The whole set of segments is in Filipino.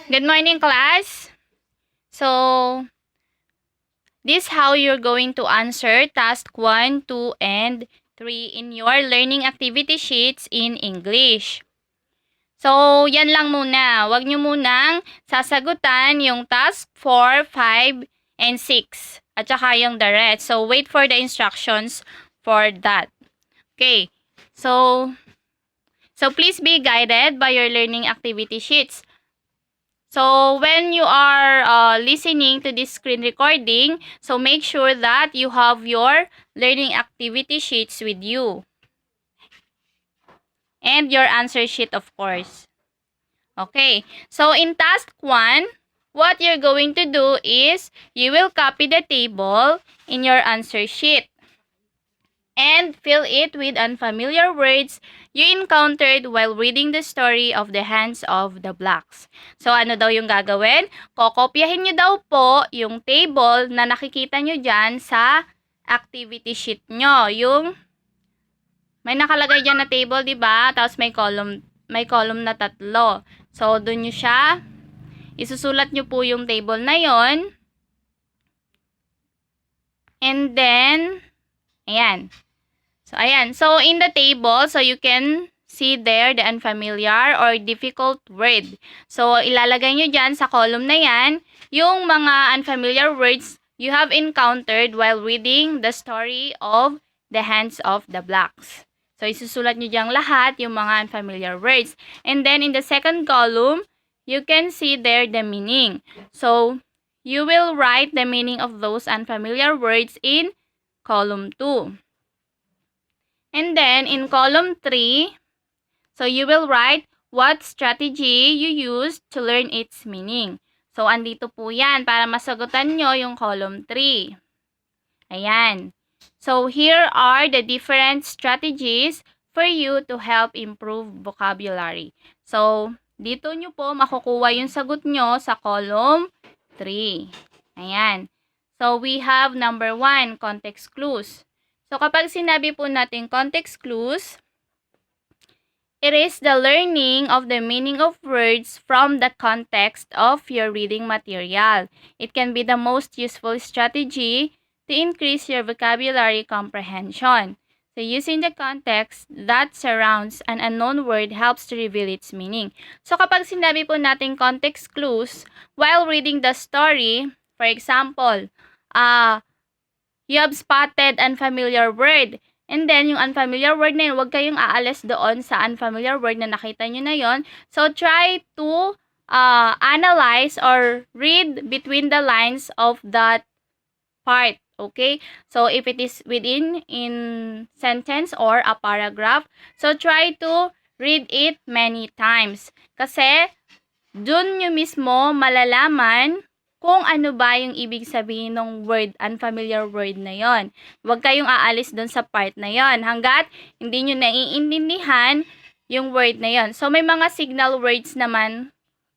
Good morning, class. So, this is how you're going to answer task 1, 2, and 3 in your learning activity sheets in English. So, yan lang muna. Huwag nyo munang sasagutan yung task 4, 5, and 6. At saka yung the rest. So, wait for the instructions for that. Okay. So please be guided by your learning activity sheets. So, when you are listening to this screen recording, so make sure that you have your learning activity sheets with you. And your answer sheet, of course. Okay. So, in task 1, what you're going to do is, you will copy the table in your answer sheet and fill it with unfamiliar words you encountered while reading the story of the Hands of the Blacks. So, ano daw yung gagawin? Kokopyahin nyo daw po yung table na nakikita nyo dyan sa activity sheet nyo. Yung may nakalagay dyan na table, di ba? Tapos may column na 3. So, dun nyo siya, isusulat nyo po yung table na yon. And then, ayan. So, ayan. So, in the table, so you can see there the unfamiliar or difficult word. So, ilalagay nyo dyan sa column na yan yung mga unfamiliar words you have encountered while reading the story of the Hands of the Blacks. So, isusulat nyo dyan lahat yung mga unfamiliar words. And then, in the second column, you can see there the meaning. So, you will write the meaning of those unfamiliar words in column 2. And then, in column 3, so you will write what strategy you used to learn its meaning. So, andito po yan para masagutan nyo yung column 3. Ayan. So, here are the different strategies for you to help improve vocabulary. So, dito nyo po makukuha yung sagot nyo sa column 3. Ayan. So, we have number 1, context clues. So, kapag sinabi po natin context clues, it is the learning of the meaning of words from the context of your reading material. It can be the most useful strategy to increase your vocabulary comprehension. So, using the context that surrounds an unknown word helps to reveal its meaning. So, kapag sinabi po natin context clues, while reading the story, for example, you have spotted unfamiliar word. And then, yung unfamiliar word na yun, huwag kayong aalis doon sa unfamiliar word na nakita nyo na yun. So, try to analyze or read between the lines of that part. Okay? So, if it is within in sentence or a paragraph, so try to read it many times. Kasi, dun nyo mismo malalaman kung ano ba yung ibig sabihin ng word, unfamiliar word na yon. Huwag kayong aalis doon sa part na yon hanggat hindi nyo naiintindihan yung word na yon. So, may mga signal words naman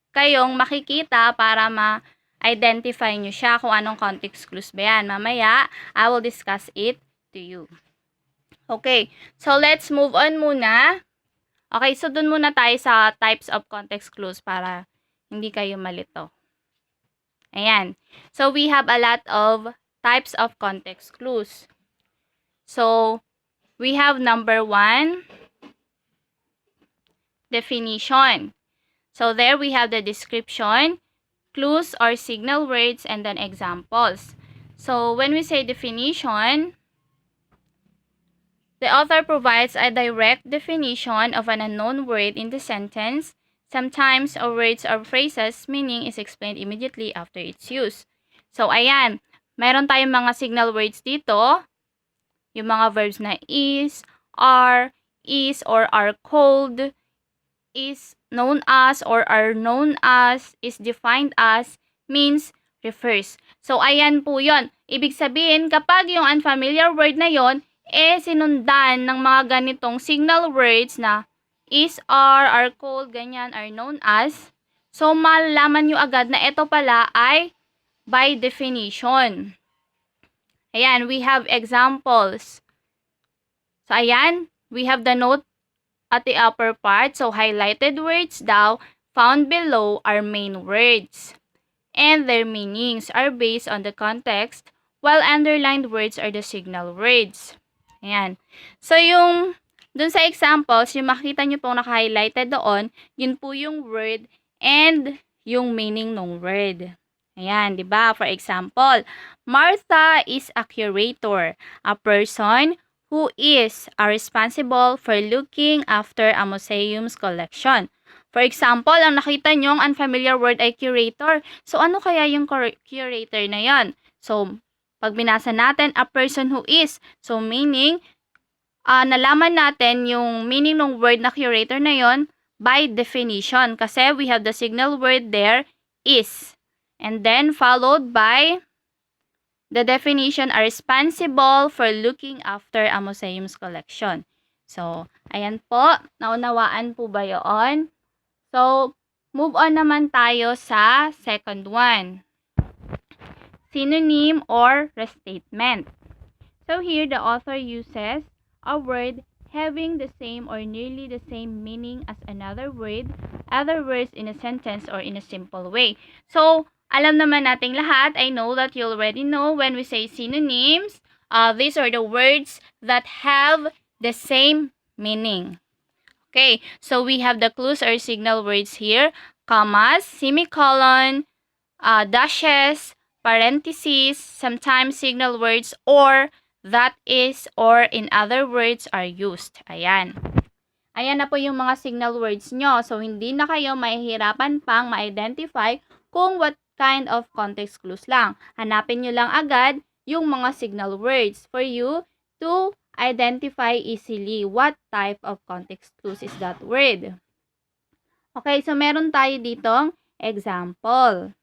kayong makikita para ma-identify nyo siya kung anong context clues ba yan. Mamaya, I will discuss it to you. Okay, so let's move on muna. Okay, so dun muna tayo sa types of context clues para hindi kayo malito. Ayan. So, we have a lot of types of context clues. So, we have number 1, definition. So, there we have the description, clues or signal words, and then examples. So, when we say definition, the author provides a direct definition of an unknown word in the sentence. Sometimes, a words or phrases meaning is explained immediately after its use. So, ayan. Meron tayong mga signal words dito. Yung mga verbs na is, are cold, is known as or are known as, is defined as, means, refers. So, ayan po yon. Ibig sabihin, kapag yung unfamiliar word na yon, sinundan ng mga ganitong signal words na is, are cold, ganyan, are known as. So, malalaman nyo agad na ito pala ay by definition. Ayan, we have examples. So, ayan, we have the note at the upper part. So, highlighted words daw found below are main words, and their meanings are based on the context, while underlined words are the signal words. Ayan. So, dun sa examples, yung makita nyo pong naka-highlighted doon, yun po yung word and yung meaning ng word. Ayan, di ba? For example, Martha is a curator, a person who is responsible for looking after a museum's collection. For example, ang nakita nyo, ang unfamiliar word ay curator. So, ano kaya yung curator na yan? So, pag binasa natin, a person who is. So, meaning, nalaman natin yung meaning ng word na curator na yon by definition. Kasi we have the signal word there, is. And then, followed by the definition are responsible for looking after a museum's collection. So, ayan po. Naunawaan po ba yun? So, move on naman tayo sa second one. Synonym or restatement. So, here the author uses a word having the same or nearly the same meaning as another word, other words in a sentence or in a simple way. So, alam naman nating lahat, I know that you already know when we say synonyms, these are the words that have the same meaning. Okay, so we have the clues or signal words here, commas, semicolon, dashes, parentheses, sometimes signal words, or, that is, or in other words are used. Ayan. Ayan na po yung mga signal words nyo. So, hindi na kayo mahihirapan pang ma-identify kung what kind of context clues lang. Hanapin nyo lang agad yung mga signal words for you to identify easily what type of context clues is that word. Okay, so meron tayo ditong example.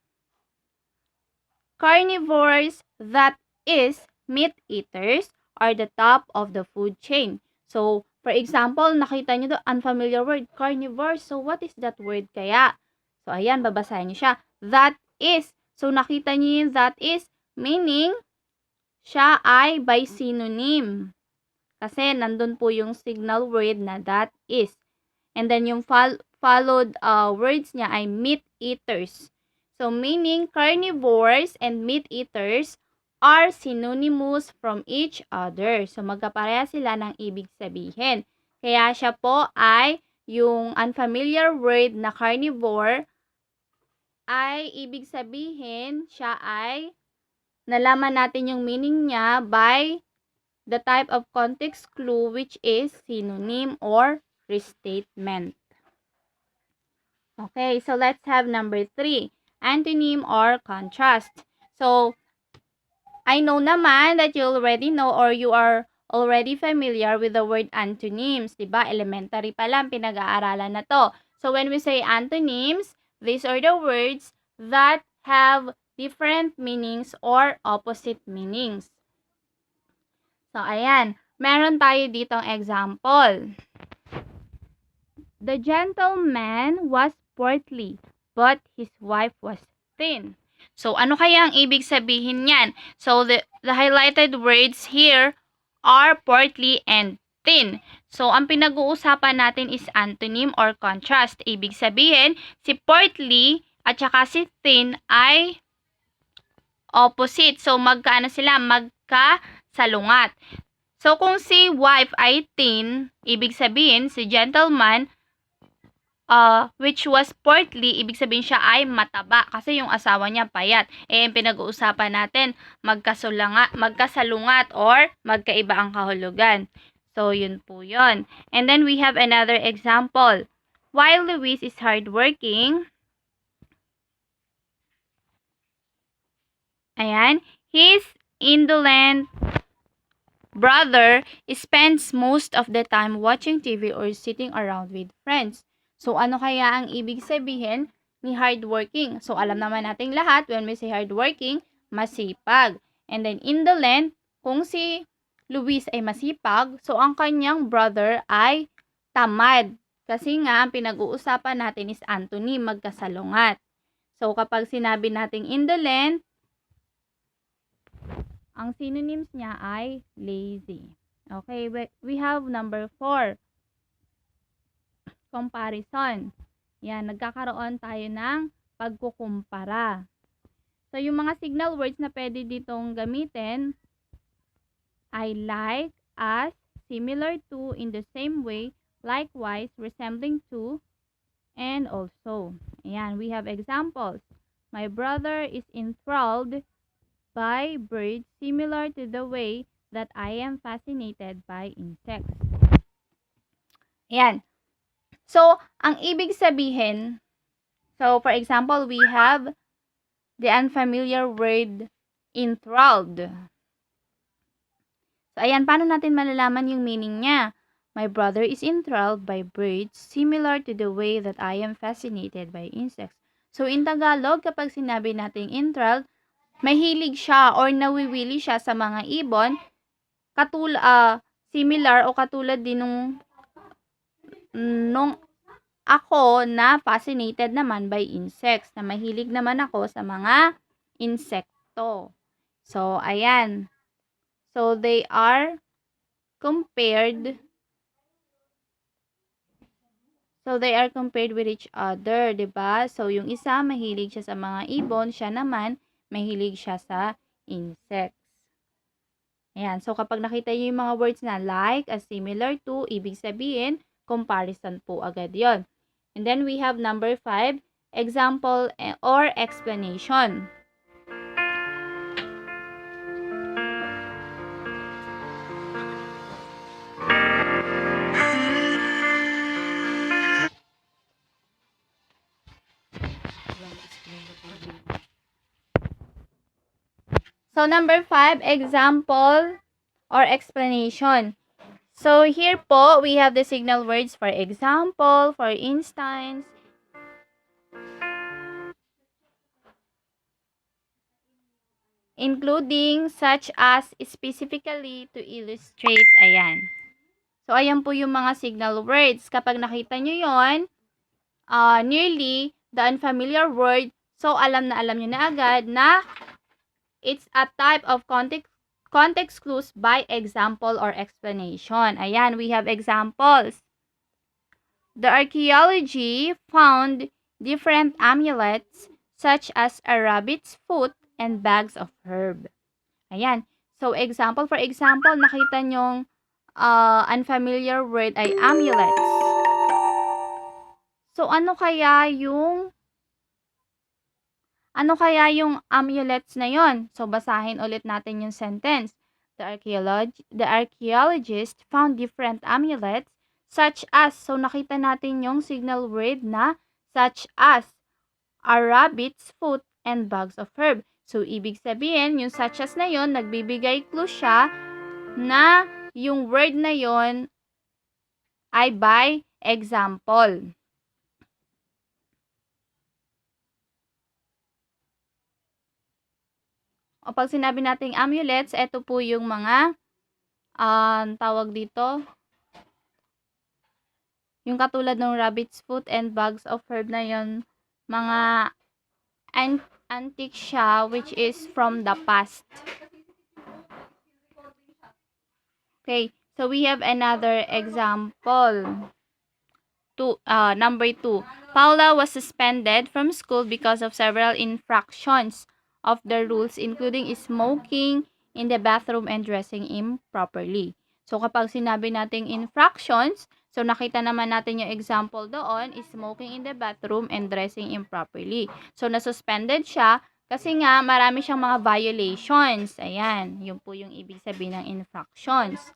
Carnivores, that is, meat eaters, are the top of the food chain. So, for example, nakita nyo to unfamiliar word, carnivores. So, what is that word kaya? So, ayan, babasahin nyo siya. That is. So, nakita nyo yung that is, meaning, siya ay by synonym. Kasi, nandun po yung signal word na that is. And then, yung followed words niya ay meat eaters. So, meaning carnivores and meat eaters are synonymous from each other. So, magkapareha sila ng ibig sabihin. Kaya siya po ay yung unfamiliar word na carnivore ay ibig sabihin siya ay nalaman natin yung meaning niya by the type of context clue which is synonym or restatement. Okay, so let's have number 3. Antonym or contrast. So, I know naman that you already know or you are already familiar with the word antonyms. Diba? Elementary pa lang, pinag-aaralan na to. So, when we say antonyms, these are the words that have different meanings or opposite meanings. So, ayan. Meron tayo ditong example. The gentleman was portly, but his wife was thin. So, ano kaya ang ibig sabihin niyan? So, the highlighted words here are portly and thin. So, ang pinag-uusapan natin is antonym or contrast. Ibig sabihin, si portly at saka si thin ay opposite. So, magkaano sila? Magkasalungat. So, kung si wife ay thin, ibig sabihin, si gentleman, which was portly, ibig sabihin siya ay mataba kasi yung asawa niya payat. Yung pinag-uusapan natin, magkasalungat or magkaiba ang kahulugan. So, yun po yun. And then, we have another example. While Luis is hardworking, ayan, his indolent brother spends most of the time watching TV or sitting around with friends. So, ano kaya ang ibig sabihin ni hardworking? So, alam naman nating lahat, when we say hardworking, masipag. And then, indolent, kung si Luis ay masipag, so ang kanyang brother ay tamad. Kasi nga, ang pinag-uusapan natin is antonym, magkasalungat. So, kapag sinabi nating indolent, ang synonyms niya ay lazy. Okay, we have number 4. Comparison. Yan, nagkakaroon tayo ng pagkukumpara. So, yung mga signal words na pwede ditong gamitin ay like, as, similar to, in the same way, likewise, resembling to, and also. Ayan, we have examples. My brother is enthralled by birds similar to the way that I am fascinated by insects. Ayan. So, ang ibig sabihin, so for example, we have the unfamiliar word enthralled. So, ayan, paano natin malalaman yung meaning niya? My brother is enthralled by birds similar to the way that I am fascinated by insects. So, in Tagalog, kapag sinabi natin enthralled, mahilig siya or nawiwili siya sa mga ibon, similar o katulad din nung ako na fascinated naman by insects, na mahilig naman ako sa mga insekto. So, ayan. So, they are compared with each other, 'di ba? So, yung isa mahilig siya sa mga ibon, siya naman mahilig siya sa insects. Ayan. So, kapag nakita niyo yung mga words na like, as, similar to, ibig sabihin, comparison po agad yon. And then, we have number 5, example or explanation. So, number 5, example or explanation. So, here po, we have the signal words for example, for instance, including, such as, specifically, to illustrate. Ayan. So, ayan po yung mga signal words. Kapag nakita nyo yon, nearly the unfamiliar word, so alam nyo na agad na it's a type of context clues by example or explanation. Ayan, we have examples. The archaeology found different amulets such as a rabbit's foot and bags of herb. Ayan. So, example, for example, nakita nyong unfamiliar word ay amulets. So, ano kaya yung amulets na yon? So, basahin ulit natin yung sentence. The archaeologist found different amulets such as. So, nakita natin yung signal word na such as a rabbit's foot and bags of herb. So, ibig sabihin, yung such as na yon, nagbibigay clue siya na yung word na yon ay by example. O pag sinabi nating amulets, ito po yung mga tawag dito, yung katulad ng rabbit's foot and bags of herb na yon, mga antique siya which is from the past. Okay, so we have another example. Number 2. Paula was suspended from school because of several infractions of the rules including smoking in the bathroom and dressing improperly. So kapag sinabi nating infractions, so nakita naman natin yung example doon, is smoking in the bathroom and dressing improperly. So nasuspended siya kasi nga marami siyang mga violations. Ayan, yun po yung ibig sabihin ng infractions.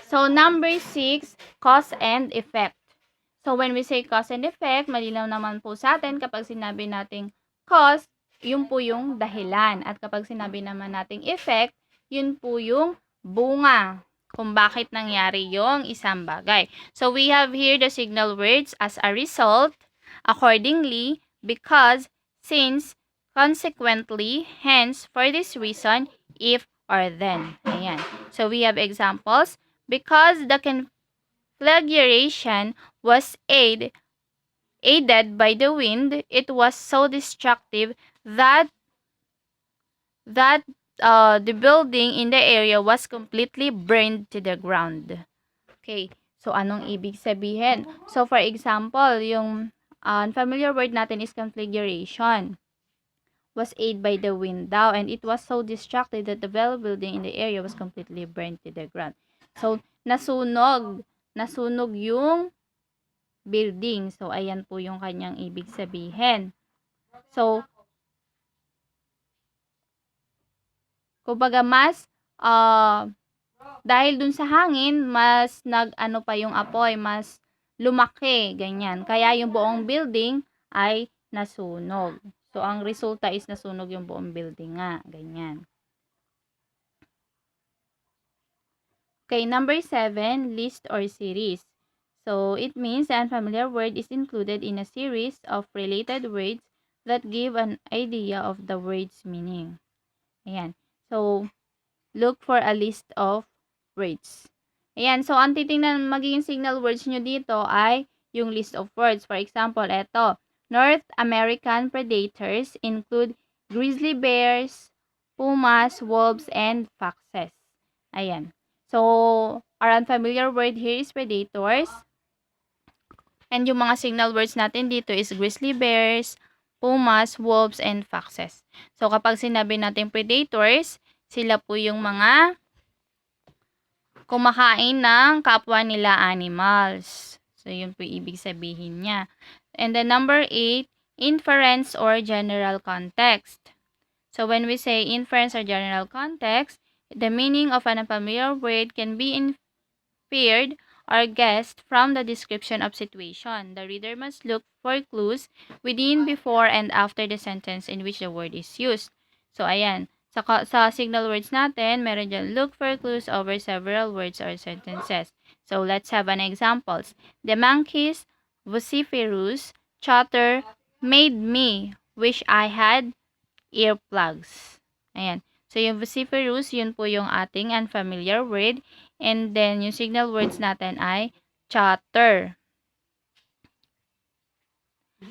So, number 6, cause and effect. So, when we say cause and effect, malinaw naman po sa atin kapag sinabi nating cause, yun po yung dahilan. At kapag sinabi naman nating effect, yun po yung bunga kung bakit nangyari yung isang bagay. So, we have here the signal words as a result, accordingly, because, since, consequently, hence, for this reason, if, or then. Ayan. So, we have examples. Because the conflagration was aided by the wind, it was so destructive that the building in the area was completely burned to the ground. Okay, So, anong ibig sabihin? So, for example, yung unfamiliar word natin is configuration. Was ate by the wind daw, and it was so distracted that the Bell building in the area was completely burned to the ground. So, nasunog. Nasunog yung building. So, ayan po yung kanyang ibig sabihin. So, kumbaga mas, dahil dun sa hangin, mas nag-ano pa yung apoy, mas lumaki, ganyan. Kaya yung buong building ay nasunog. So, ang resulta is nasunog yung buong building nga, ganyan. Okay, number 7, list or series. So, it means the unfamiliar word is included in a series of related words that give an idea of the word's meaning. Ayan. So, look for a list of words. Ayan. So, ang titingnan magiging signal words nyo dito ay yung list of words. For example, eto. North American predators include grizzly bears, pumas, wolves, and foxes. Ayan. So, our unfamiliar word here is predators. And yung mga signal words natin dito is grizzly bears, pumas, wolves, and foxes. So, kapag sinabi natin predators, sila po yung mga kumakain ng kapwa nila animals. So, yun po ibig sabihin niya. And then number 8, inference or general context. So, when we say inference or general context, the meaning of an unfamiliar word can be inferred or guessed from the description of situation. The reader must look for clues within, before, and after the sentence in which the word is used. So, ayan. Sa signal words natin, meron dyan, look for clues over several words or sentences. So, let's have an examples. The monkey's vociferous chatter made me wish I had earplugs. Ayan. So, yung vociferous, yun po yung ating unfamiliar word. And then, yung signal words natin ay chatter.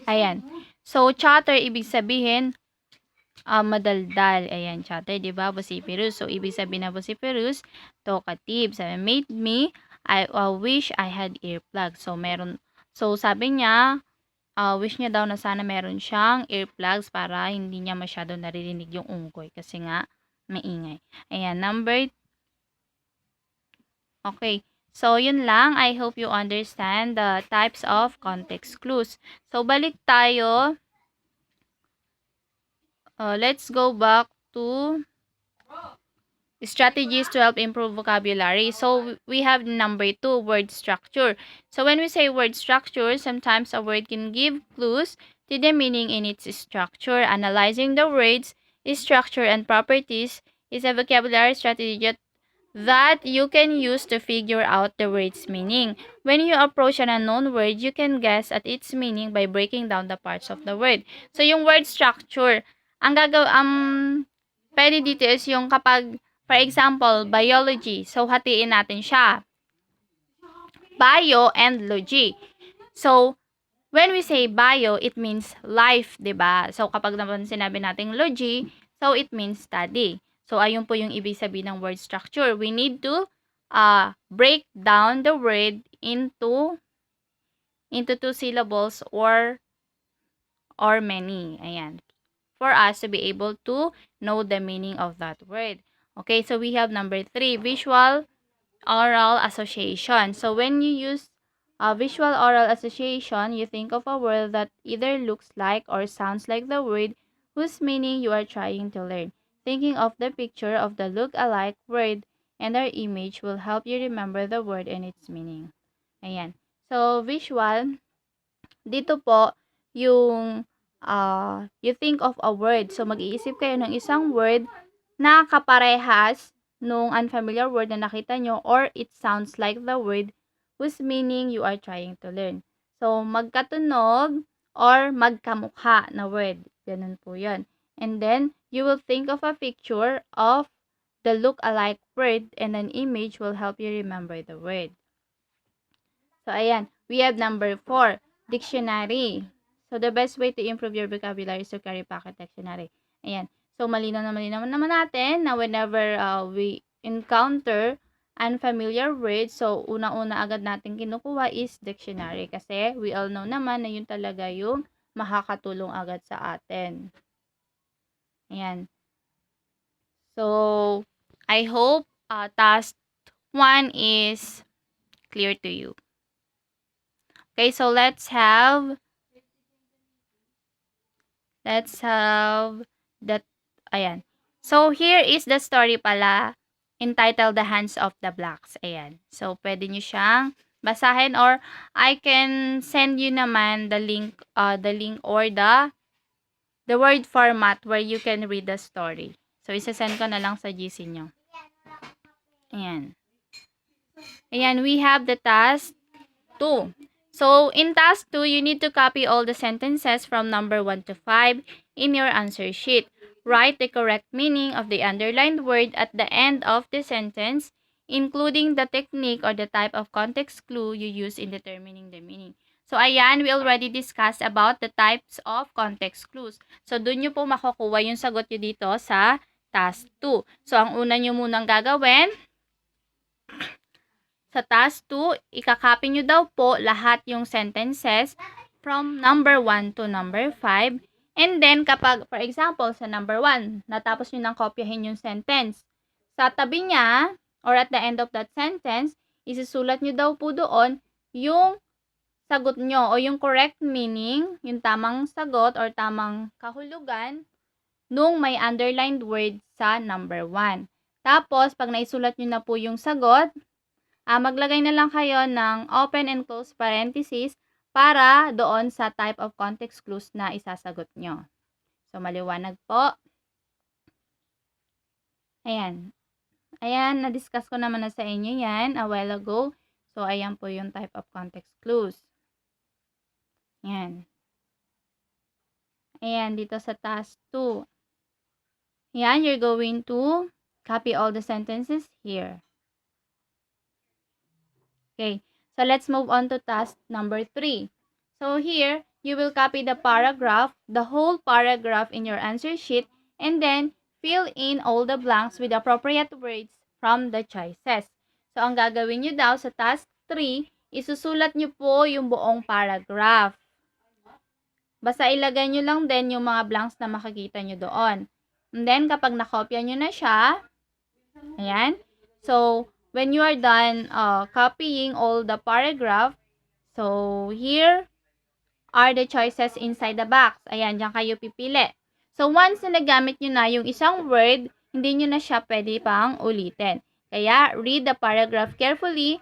Ayan. So, chatter, ibig sabihin, madaldal. Ayan, chatter, diba? Vociferous. So, ibig sabihin na vociferous, talkative. Sabi, made me, I wish I had earplugs. So, sabi niya, wish niya daw na sana meron siyang earplugs para hindi niya masyado naririnig yung unggoy kasi nga maingay. Ayan, okay. So, yun lang. I hope you understand the types of context clues. So, balik tayo. Let's go back to strategies to help improve vocabulary. So, we have number 2, word structure. So, when we say word structure, sometimes a word can give clues to the meaning in its structure. Analyzing the words, structure, and properties is a vocabulary strategy that you can use to figure out the word's meaning. When you approach an unknown word, you can guess at its meaning by breaking down the parts of the word. So, yung word structure, pwede dito is yung kapag, for example, biology. So, hatiin natin siya. Bio and logy. So, when we say bio, it means life, 'di ba? So, kapag naman sinabi nating logy, so it means study. So, ayun po yung ibig sabihin ng word structure. We need to break down the word into two syllables or many. Ayan. For us to be able to know the meaning of that word. Okay, so we have number 3, visual oral association. So, when you use visual oral association, you think of a word that either looks like or sounds like the word whose meaning you are trying to learn. Thinking of the picture of the look-alike word and their image will help you remember the word and its meaning. Ayan. So, visual, dito po, yung you think of a word. So, mag-iisip kayo ng isang word na kaparehas nung unfamiliar word na nakita nyo or it sounds like the word whose meaning you are trying to learn. So, magkatunog or magkamukha na word. Ganun po yun. And then, you will think of a picture of the look-alike word and an image will help you remember the word. So, ayan. We have number 4, dictionary. So, the best way to improve your vocabulary is to carry pocket dictionary. Ayan. So, malinaw naman naman natin na whenever we encounter unfamiliar words, so unang-una agad natin kinukuha is dictionary kasi we all know naman na yun talaga yung makakatulong agad sa atin. Ayan. So, I hope task 1 is clear to you. Okay, so let's have that, ayan. So, here is the story pala, entitled The Hands of the Blacks. Ayan. So, pwede nyo siyang basahin or I can send you naman the link or the word format where you can read the story. So, isa-send ko na lang sa GC nyo. Ayan. Ayan, we have the task 2. So, in task 2, you need to copy all the sentences from number 1 to 5 in your answer sheet. Write the correct meaning of the underlined word at the end of the sentence, including the technique or the type of context clue you use in determining the meaning. So, ayan, we already discussed about the types of context clues. So, dun nyo po makukuha yung sagot nyo dito sa task 2. So, ang una nyo munang gagawin, sa task 2, ikakopy nyo daw po lahat yung sentences from number 1 to number 5. And then, kapag, for example, sa number 1, natapos nyo nang kopyahin yung sentence, sa tabi niya, or at the end of that sentence, isusulat nyo daw po doon yung sagot nyo o yung correct meaning, yung tamang sagot or tamang kahulugan nung may underlined word sa number 1. Tapos, pag naisulat nyo na po yung sagot, maglagay na lang kayo ng open and close parentheses para doon sa type of context clues na isasagot nyo. So, maliwanag po. Ayan. Ayan, na-discuss ko naman na sa inyo yan a while ago. So, ayan po yung type of context clues. Ayan. Ayan, dito sa task 2. Ayan, you're going to copy all the sentences here. Okay, so let's move on to task number 3. So here, you will copy the paragraph, the whole paragraph in your answer sheet, and then fill in all the blanks with appropriate words from the choices. So, ang gagawin nyo daw sa task 3, isusulat nyo po yung buong paragraph. Basta ilagay nyo lang din yung mga blanks na makikita nyo doon. And then, kapag nakopya nyo na siya, ayan, so, when you are done copying all the paragraph, so here are the choices inside the box. Ayan, dyan kayo pipili. So, once na nagamit nyo na yung isang word, hindi nyo na siya pwede pang ulitin. Kaya, read the paragraph carefully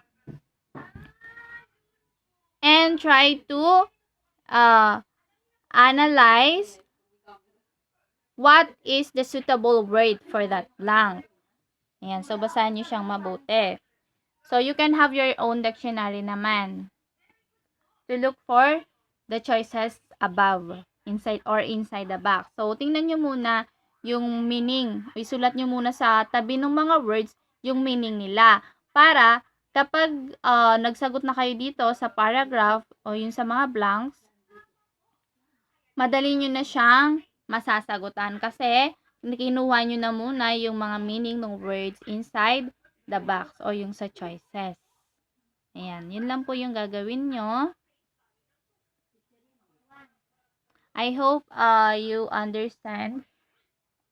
and try to analyze what is the suitable word for that blank. Ayan, so basahin nyo siyang mabuti. So, you can have your own dictionary naman to look for the choices above, inside the box. So, tingnan nyo muna yung meaning. Isulat nyo muna sa tabi ng mga words yung meaning nila. Para kapag nagsagot na kayo dito sa paragraph o yung sa mga blanks, madali nyo na siyang masasagutan kasi kinuha nyo na muna yung mga meaning ng words inside the box o yung sa choices. Ayan, yun lang po yung gagawin nyo. I hope you understand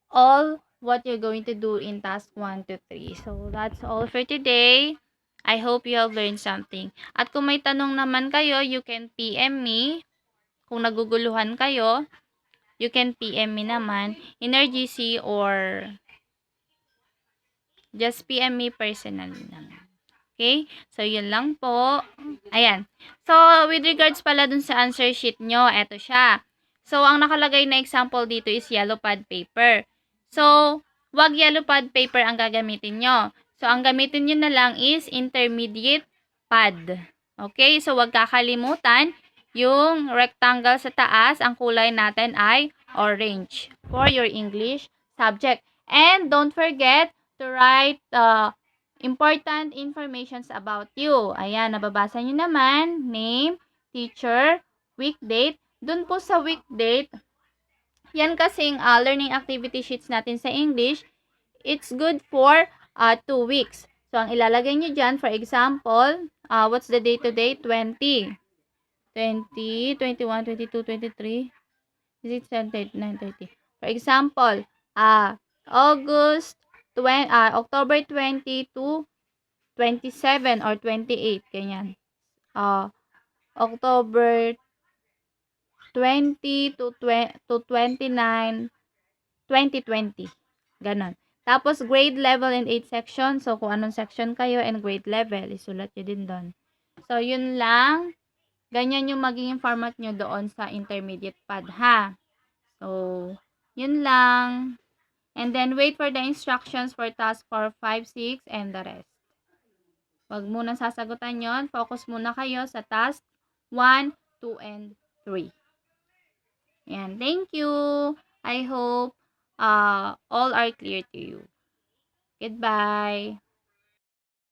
all what you're going to do in task 1 to 3. So, that's all for today. I hope you have learned something. At kung may tanong naman kayo, you can PM me. Kung naguguluhan kayo, you can PM me naman in our GC or just PM me personally naman. Okay? So, yun lang po. Ayan. So, with regards pala dun sa answer sheet nyo, eto siya. So, ang nakalagay na example dito is yellow pad paper. So, wag yellow pad paper ang gagamitin nyo. So, ang gamitin nyo na lang is intermediate pad. Okay? So, wag kakalimutan yung rectangle sa taas, ang kulay natin ay orange for your English subject. And don't forget to write important informations about you. Ayan, nababasa nyo naman, name, teacher, week date. Dun po sa week date, yan kasing learning activity sheets natin sa English, it's good for 2 weeks. So, ang ilalagay nyo dyan, for example, what's the date today? 20, 20, 21, 22, 23, is it 7, 9, 30? For example, October 20 to 27 or 28, ganyan. October 20 to 29, 2020. Ganon. Tapos, grade level and age section. So, kung anong section kayo and grade level, isulat nyo din doon. So, yun lang. Ganyan yung magiging format nyo doon sa intermediate pad, ha? So, yun lang. And then, wait for the instructions for task 4, 5, 6, and the rest. Huwag muna sasagutan yon. Focus muna kayo sa task 1, 2, and 3. Yan. Thank you. I hope all are clear to you. Goodbye.